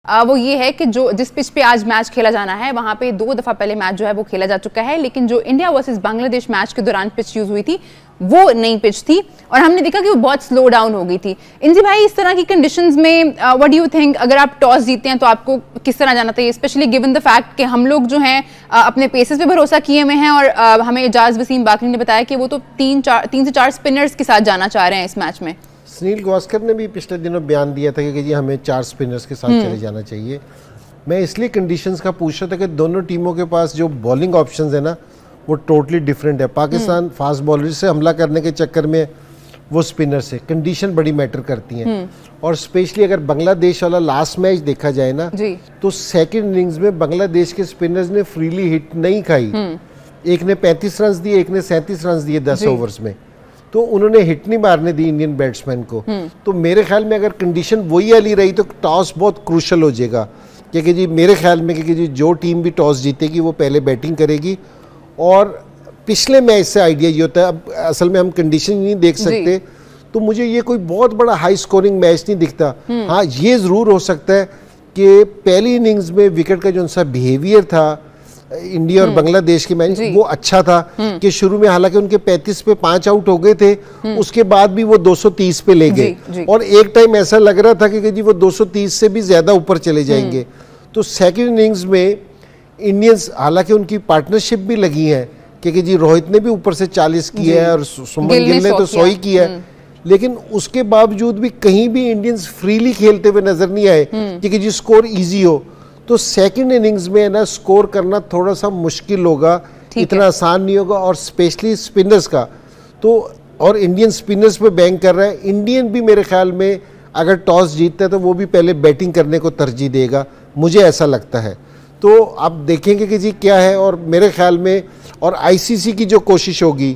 वो ये है कि जो जिस पिच पे आज मैच खेला जाना है वहां पे 2 दफा पहले मैच जो है वो खेला जा चुका है, लेकिन जो इंडिया वर्सेस बांग्लादेश मैच के दौरान पिच यूज हुई थी वो नई पिच थी और हमने देखा कि वो बहुत स्लो डाउन हो गई थी। इंजी भाई, इस तरह की कंडीशंस में व्हाट डू यू थिंक, अगर आप टॉस जीते हैं तो आपको किस तरह जाना चाहिए, स्पेशली गिवन द फैक्ट कि हम लोग जो हैं अपने पेसेस पे भरोसा किए हुए हैं और हमें एजाज वसीम बाकरी ने बताया कि वो तो 3 से 4 स्पिनर्स के साथ जाना चाह रहे हैं इस मैच में। सुनील गावस्कर ने भी पिछले दिनों बयान दिया था कि जी हमें 4 स्पिनर्स के साथ चले जाना चाहिए। मैं इसलिए कंडीशंस का पूछ रहा था कि दोनों टीमों के पास जो बॉलिंग ऑप्शंस है ना वो टोटली डिफरेंट है। पाकिस्तान फास्ट बॉलर से हमला करने के चक्कर में वो स्पिनर से कंडीशन बड़ी मैटर करती हैं और स्पेशली अगर बांग्लादेश वाला लास्ट मैच देखा जाए ना तो सेकंड इनिंग्स में बांग्लादेश के स्पिनर्स ने फ्रीली हिट नहीं खाई। एक ने 35 रन दिए, एक ने 37 रन दिए 10 ओवर्स में, तो उन्होंने हिट नहीं मारने दी इंडियन बैट्समैन को। तो मेरे ख्याल में अगर कंडीशन वही वाली रही तो टॉस बहुत क्रूशल हो जाएगा, क्योंकि जी मेरे ख्याल में कि जी जो टीम भी टॉस जीतेगी वो पहले बैटिंग करेगी। और पिछले मैच से आइडिया ये होता है, अब असल में हम कंडीशन नहीं देख सकते तो मुझे ये कोई बहुत बड़ा हाई स्कोरिंग मैच नहीं दिखता। हाँ, ये ज़रूर हो सकता है कि पहली इनिंग्स में विकेट का जो उनका बिहेवियर था इंडिया और बांग्लादेश के मैच वो अच्छा था कि शुरू में हालांकि उनके 35 पे 5 आउट हो गए थे, उसके बाद भी वो 230 पे ले गए और एक टाइम ऐसा लग रहा था कि जी वो 230 से भी ज्यादा ऊपर चले जाएंगे। तो सेकंड इनिंग्स में इंडियंस, हालांकि उनकी पार्टनरशिप भी लगी है क्योंकि जी रोहित ने भी ऊपर से 40 किया है और सुमन गिल ने तो 100 ही किया है, लेकिन उसके बावजूद भी कहीं भी इंडियंस फ्रीली खेलते हुए नजर नहीं आए क्योंकि जी स्कोर ईजी हो। तो सेकंड इनिंग्स में ना स्कोर करना थोड़ा सा मुश्किल होगा, इतना आसान नहीं होगा और स्पेशली स्पिनर्स का तो, और इंडियन स्पिनर्स पे बैंक कर रहा है। इंडियन भी मेरे ख्याल में अगर टॉस जीतता है तो वो भी पहले बैटिंग करने को तरजीह देगा, मुझे ऐसा लगता है। तो आप देखेंगे कि जी क्या है, और मेरे ख्याल में और आईसीसी की जो कोशिश होगी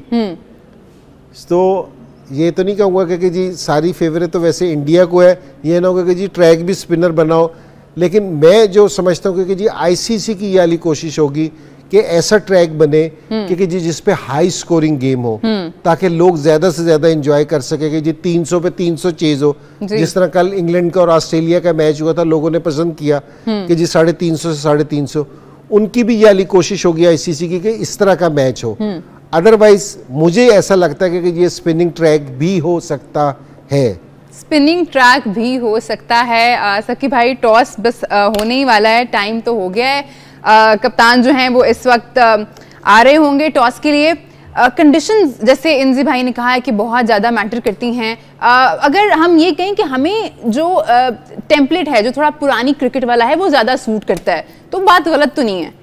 तो ये तो नहीं कहूँगा कि जी सारी फेवरेट तो वैसे इंडिया को है, ये ना होगा कि जी ट्रैक भी स्पिनर बनाओ, लेकिन मैं जो समझता हूँ कि जी आईसीसी की ये वाली कोशिश होगी कि ऐसा ट्रैक बने कि जी जिस पे हाई स्कोरिंग गेम हो ताकि लोग ज्यादा से ज्यादा एंजॉय कर सके कि जी 300 पे 300 चेज हो। जिस तरह कल इंग्लैंड का और ऑस्ट्रेलिया का मैच हुआ था, लोगों ने पसंद किया कि जी 350 से 350, उनकी भी ये वाली कोशिश होगी आईसीसी की कि इस तरह का मैच हो। अदरवाइज मुझे ऐसा लगता है कि ये स्पिनिंग ट्रैक भी हो सकता है, स्पिनिंग ट्रैक भी हो सकता है। सकी भाई, टॉस बस होने ही वाला है, टाइम तो हो गया है। कप्तान जो हैं वो इस वक्त आ रहे होंगे टॉस के लिए। कंडीशंस जैसे इंजी भाई ने कहा है कि बहुत ज़्यादा मैटर करती हैं। अगर हम ये कहें कि हमें जो टेम्पलेट है जो थोड़ा पुरानी क्रिकेट वाला है वो ज़्यादा सूट करता है, तो बात गलत तो नहीं है?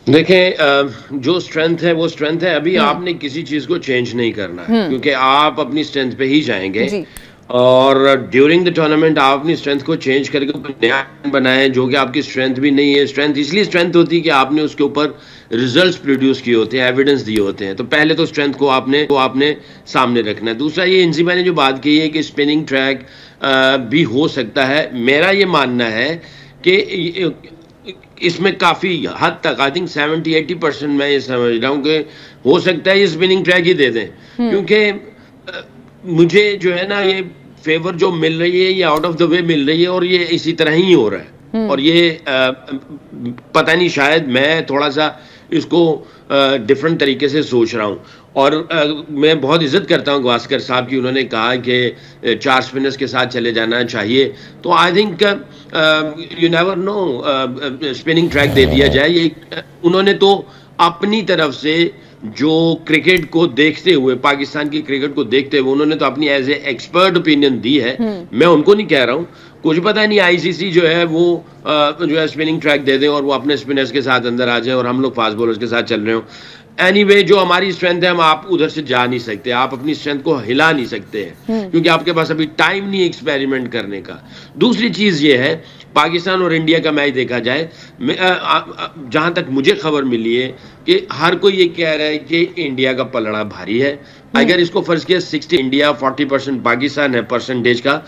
देखें, जो स्ट्रेंथ है वो स्ट्रेंथ है। अभी आपने किसी चीज को चेंज नहीं करना है क्योंकि आप अपनी स्ट्रेंथ पे ही जाएंगे और ड्यूरिंग द टूर्नामेंट आप अपनी स्ट्रेंथ को चेंज करके नया बनाएं जो कि आपकी स्ट्रेंथ भी नहीं है। स्ट्रेंथ इसलिए स्ट्रेंथ होती है कि आपने उसके ऊपर रिजल्ट्स प्रोड्यूस किए होते हैं, एविडेंस दिए होते हैं। तो पहले तो स्ट्रेंथ को आपने सामने रखना है। दूसरा, ये इंजी भाई ने जो बात की है कि स्पिनिंग ट्रैक भी हो सकता है, मेरा ये मानना है कि इसमें काफ़ी हद तक आई थिंक 70-80% मैं ये समझ रहा हूँ कि हो सकता है ये स्पिनिंग ट्रैक ही दे दें, क्योंकि मुझे जो है ना ये फेवर जो मिल रही है ये आउट ऑफ द वे मिल रही है और ये इसी तरह ही हो रहा है। और ये पता नहीं, शायद मैं थोड़ा सा इसको डिफरेंट तरीके से सोच रहा हूँ। और मैं बहुत इज्जत करता हूँ गावस्कर साहब की, उन्होंने कहा कि 4 स्पिनर्स के साथ चले जाना चाहिए। तो I think you never know, spinning track दे दिया जाए। ये उन्होंने तो अपनी तरफ से जो क्रिकेट को देखते हुए, पाकिस्तान की क्रिकेट को देखते हुए, उन्होंने तो अपनी एज ए एक्सपर्ट ओपिनियन दी है। मैं उनको नहीं कह रहा हूँ, कुछ पता नहीं आईसीसी जो है वो जो है स्पिनिंग ट्रैक दे दें और वो अपने स्पिनर्स के साथ अंदर आ जाए और हम लोग फास्ट बॉलर्स के साथ चल रहे हो। एनीवे, जो हमारी स्ट्रेंथ है हम आप उधर से जा नहीं सकते, आप अपनी स्ट्रेंथ को हिला नहीं सकते हैं क्योंकि आपके पास अभी टाइम नहीं एक्सपेरिमेंट करने का। दूसरी चीज ये है, पाकिस्तान और इंडिया का मैच देखा जाए, जहां तक मुझे खबर मिली है कि हर कोई ये कह रहा है कि इंडिया का पलड़ा भारी है। अगर इसको फर्ज किया 60 इंडिया 40% पाकिस्तान है परसेंटेज का,